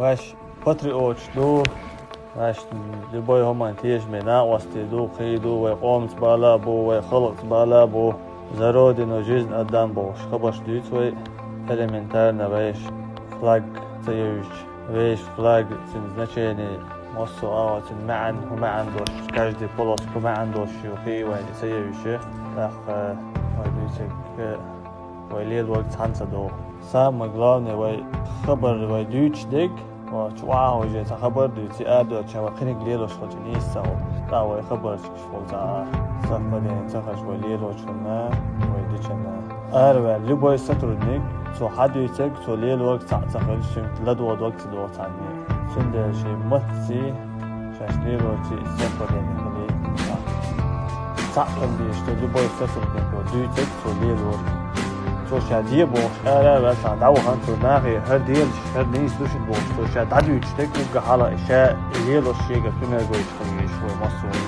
واش باتريوت دو واش لبوي هما تيج منا وستي دو خيدو وقومت بالا بو وخلقت بالا بو زرود انه جزء قدام بو خبش دوت وي elementarna ويش فلاج تيوش ويش فلاج تنزنشيني مصو تن معن ومعن دوش كاجدي بولوس ومعن دوش يوخي ويني سيوشه تاخ ويدوشك ويليل وقت حنسا دو سام главное وي خبر وي دوش ديك وشواء وجه خبر دوتي أبدا شوا خنيق ليلوش خلجني ساو تا وي خبر شفوتا سفرين تخش وي ليلوش خنا وي ديشنا أروى لبوي سترنيك تو حديثك تو ليل وقت تعتقل شمت لدو وقت دو تاني شند شيء متسي شاش ليل وقت سفرين خلي تعقل ديش تو لبوي سترنيك وديتك تو ليل وقت تو شاديه بوش بس دعو خانتو ناغي هر ديل هر نيس دوش بوش تو شاد عدو يشتك وقع على إشاء ليل وشيء قبل ما يقول يشتغل شوي مصر